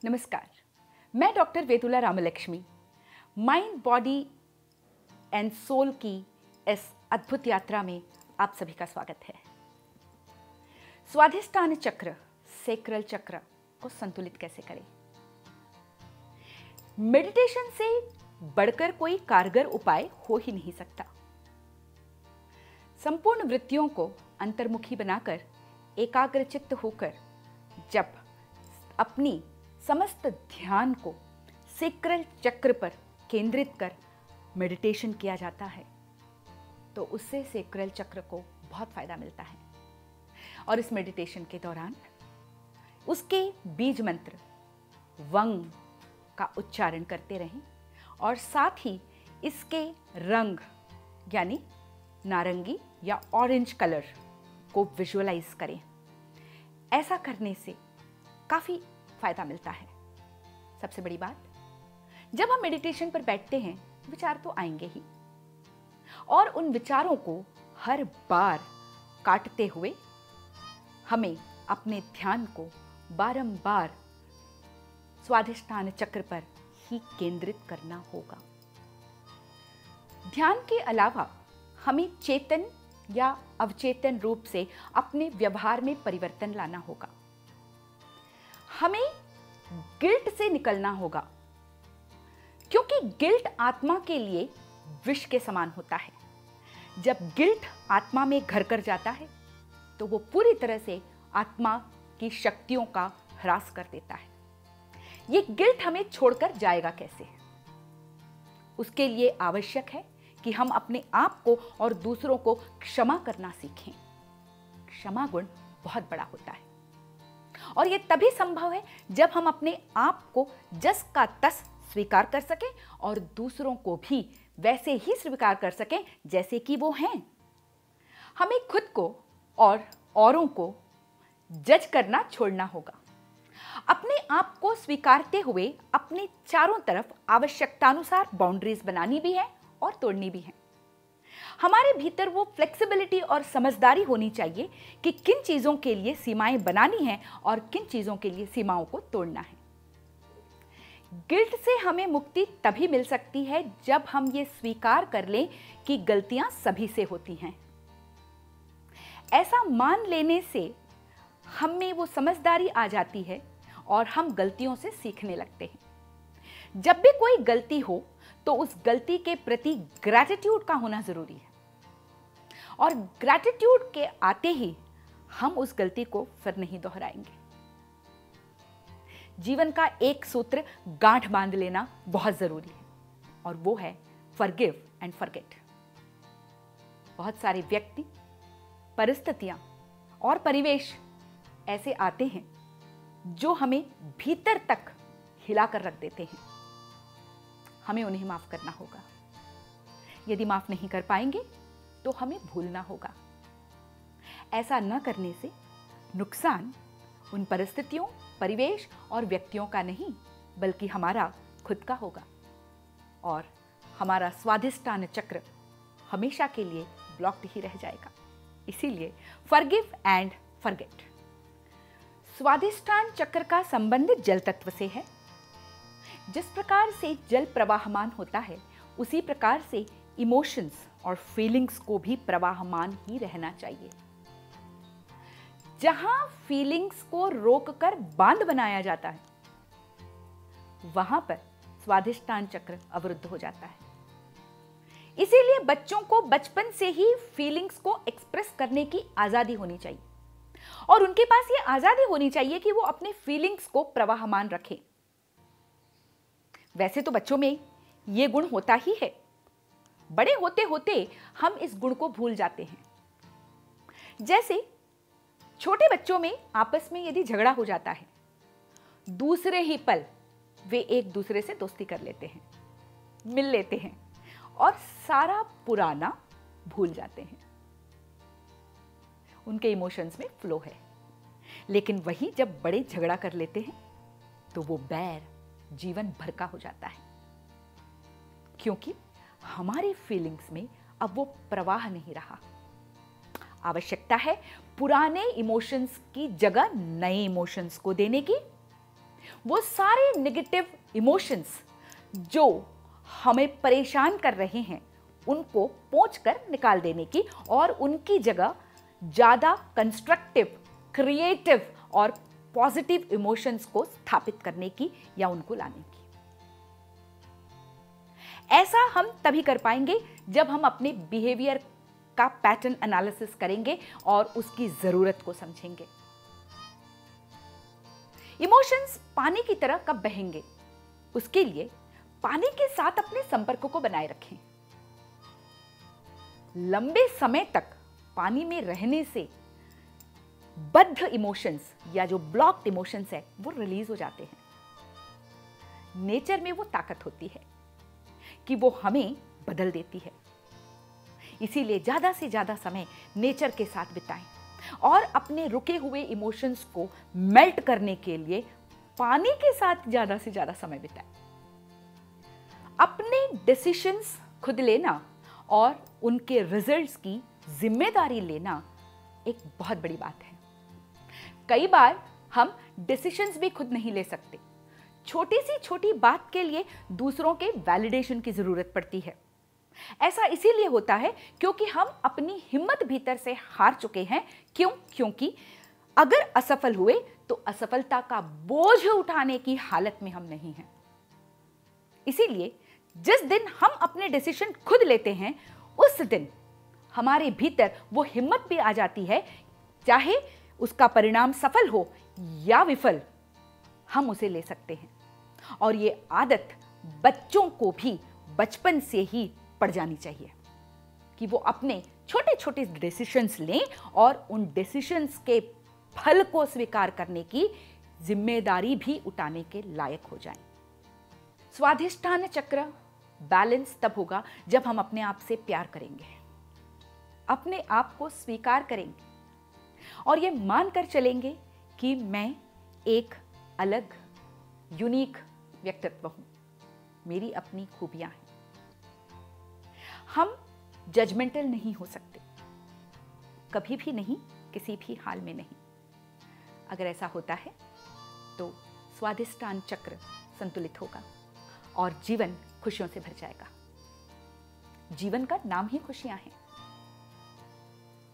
नमस्कार, मैं doctor Vedula Ramalakshmi mind, body and soul की इस अद्भुत यात्रा में आप सभी का स्वागत है। स्वाधिष्ठान चक्र, सेक्रल चक्र को संतुलित कैसे करें? मेडिटेशन से बढ़कर कोई कारगर उपाय हो ही नहीं सकता। संपूर्ण वृत्तियों को अंतर्मुखी बनाकर एकाग्रचित्त होकर जब अपनी समस्त ध्यान को सेक्रल चक्र पर केंद्रित कर मेडिटेशन किया जाता है तो उससे सेक्रल चक्र को बहुत फायदा मिलता है। और इस मेडिटेशन के दौरान उसके बीज मंत्र वंग का उच्चारण करते रहें और साथ ही इसके रंग यानी नारंगी या ऑरेंज कलर को विजुअलाइज करें। ऐसा करने से काफ़ी फायदा मिलता है। सबसे बड़ी बात, जब हम मेडिटेशन पर बैठते हैं विचार तो आएंगे ही, और उन विचारों को हर बार काटते हुए हमें अपने ध्यान को बारंबार स्वाधिष्ठान चक्र पर ही केंद्रित करना होगा। ध्यान के अलावा हमें चेतन या अवचेतन रूप से अपने व्यवहार में परिवर्तन लाना होगा। हमें गिल्ट से निकलना होगा, क्योंकि गिल्ट आत्मा के लिए विष के समान होता है। जब गिल्ट आत्मा में घर कर जाता है तो वो पूरी तरह से आत्मा की शक्तियों का ह्रास कर देता है। ये गिल्ट हमें छोड़कर जाएगा कैसे? उसके लिए आवश्यक है कि हम अपने आप को और दूसरों को क्षमा करना सीखें। क्षमा गुण बहुत बड़ा होता है और यह तभी संभव है जब हम अपने आप को जस का तस स्वीकार कर सकें और दूसरों को भी वैसे ही स्वीकार कर सकें जैसे कि वो हैं। हमें खुद को और औरों को जज करना छोड़ना होगा। अपने आप को स्वीकारते हुए अपने चारों तरफ आवश्यकतानुसार बाउंड्रीज बनानी भी है और तोड़नी भी है। हमारे भीतर वो फ्लेक्सिबिलिटी और समझदारी होनी चाहिए कि किन चीज़ों के लिए सीमाएं बनानी हैं और किन चीज़ों के लिए सीमाओं को तोड़ना है। गिल्ट से हमें मुक्ति तभी मिल सकती है जब हम ये स्वीकार कर लें कि गलतियां सभी से होती हैं। ऐसा मान लेने से हम में वो समझदारी आ जाती है और हम गलतियों से सीखने लगते हैं। जब भी कोई गलती हो तो उस गलती के प्रति ग्रैटिट्यूड का होना जरूरी है, और ग्रैटिट्यूड के आते ही हम उस गलती को फिर नहीं दोहराएंगे। जीवन का एक सूत्र गांठ बांध लेना बहुत जरूरी है, और वो है फॉरगिव एंड फॉरगेट। बहुत सारे व्यक्ति, परिस्थितियां और परिवेश ऐसे आते हैं जो हमें भीतर तक हिलाकर रख देते हैं। हमें उन्हें माफ करना होगा। यदि माफ नहीं कर पाएंगे तो हमें भूलना होगा। ऐसा न करने से नुकसान उन परिस्थितियों, परिवेश और व्यक्तियों का नहीं बल्कि हमारा खुद का होगा, और हमारा स्वाधिष्ठान चक्र हमेशा के लिए ब्लॉक्ड ही रह जाएगा। इसीलिए फॉरगिव एंड फॉरगेट। स्वाधिष्ठान चक्र का संबंध जल तत्व से है। जिस प्रकार से जल प्रवाहमान होता है उसी प्रकार से इमोशंस और फीलिंग्स को भी प्रवाहमान ही रहना चाहिए। जहां फीलिंग्स को रोककर बांध बनाया जाता है वहां पर स्वाधिष्ठान चक्र अवरुद्ध हो जाता है। इसीलिए बच्चों को बचपन से ही फीलिंग्स को एक्सप्रेस करने की आजादी होनी चाहिए, और उनके पास ये आजादी होनी चाहिए कि वो अपने फीलिंग्स को प्रवाहमान रखें। वैसे तो बच्चों में ये गुण होता ही है, बड़े होते होते हम इस गुण को भूल जाते हैं। जैसे छोटे बच्चों में आपस में यदि झगड़ा हो जाता है, दूसरे ही पल वे एक दूसरे से दोस्ती कर लेते हैं, मिल लेते हैं और सारा पुराना भूल जाते हैं। उनके इमोशंस में फ्लो है। लेकिन वही जब बड़े झगड़ा कर लेते हैं तो वो बैर जीवन भर का हो जाता है, क्योंकि हमारी फीलिंग्स में अब वो प्रवाह नहीं रहा। आवश्यकता है पुराने इमोशंस की जगह नए इमोशंस को देने की, वो सारे नेगेटिव इमोशंस जो हमें परेशान कर रहे हैं उनको पोंछकर निकाल देने की और उनकी जगह ज़्यादा कंस्ट्रक्टिव, क्रिएटिव और पॉजिटिव इमोशंस को स्थापित करने की या उनको लाने की। ऐसा हम तभी कर पाएंगे जब हम अपने बिहेवियर का पैटर्न एनालिसिस करेंगे और उसकी जरूरत को समझेंगे। इमोशंस पानी की तरह कब बहेंगे, उसके लिए पानी के साथ अपने संपर्क को बनाए रखें। लंबे समय तक पानी में रहने से बद्ध इमोशंस या जो ब्लॉक्ड इमोशंस है वो रिलीज हो जाते हैं। नेचर में वो ताकत होती है कि वो हमें बदल देती है। इसीलिए ज्यादा से ज्यादा समय नेचर के साथ बिताएं और अपने रुके हुए इमोशंस को मेल्ट करने के लिए पानी के साथ ज्यादा से ज्यादा समय बिताएं। अपने डिसीजंस खुद लेना और उनके रिजल्ट्स की जिम्मेदारी लेना एक बहुत बड़ी बात है। कई बार हम डिसीजंस भी खुद नहीं ले सकते। छोटी सी छोटी बात के लिए दूसरों के वैलिडेशन की जरूरत पड़ती है। ऐसा इसीलिए होता है क्योंकि हम अपनी हिम्मत भीतर से हार चुके हैं। क्योंकि अगर असफल हुए तो असफलता का बोझ उठाने की हालत में हम नहीं हैं। इसीलिए जिस दिन हम अपने डिसीजन खुद लेते हैं उस दिन हमारे भीतर वो हिम्मत भी आ जाती है, चाहे उसका परिणाम सफल हो या विफल, हम उसे ले सकते हैं। और ये आदत बच्चों को भी बचपन से ही पड़ जानी चाहिए कि वो अपने छोटे छोटे डिसीजंस लें और उन डिसीजंस के फल को स्वीकार करने की जिम्मेदारी भी उठाने के लायक हो जाएं। स्वाधिष्ठान चक्र बैलेंस तब होगा जब हम अपने आप से प्यार करेंगे, अपने आप को स्वीकार करेंगे और ये मानकर चलेंगे कि मैं एक अलग यूनिक व्यक्तित्व हूं, मेरी अपनी खूबियां हैं। हम जजमेंटल नहीं हो सकते, कभी भी नहीं, किसी भी हाल में नहीं। अगर ऐसा होता है तो स्वाधिष्ठान चक्र संतुलित होगा और जीवन खुशियों से भर जाएगा। जीवन का नाम ही खुशियां हैं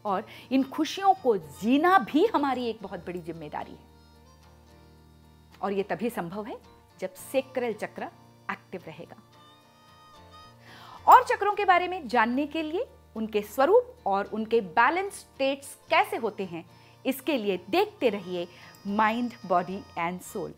और इन खुशियों को जीना भी हमारी एक बहुत बड़ी जिम्मेदारी है। और यह तभी संभव है जब सेक्रल चक्र एक्टिव रहेगा। और चक्रों के बारे में जानने के लिए, उनके स्वरूप और उनके बैलेंस स्टेट्स कैसे होते हैं, इसके लिए देखते रहिए माइंड, बॉडी एंड सोल।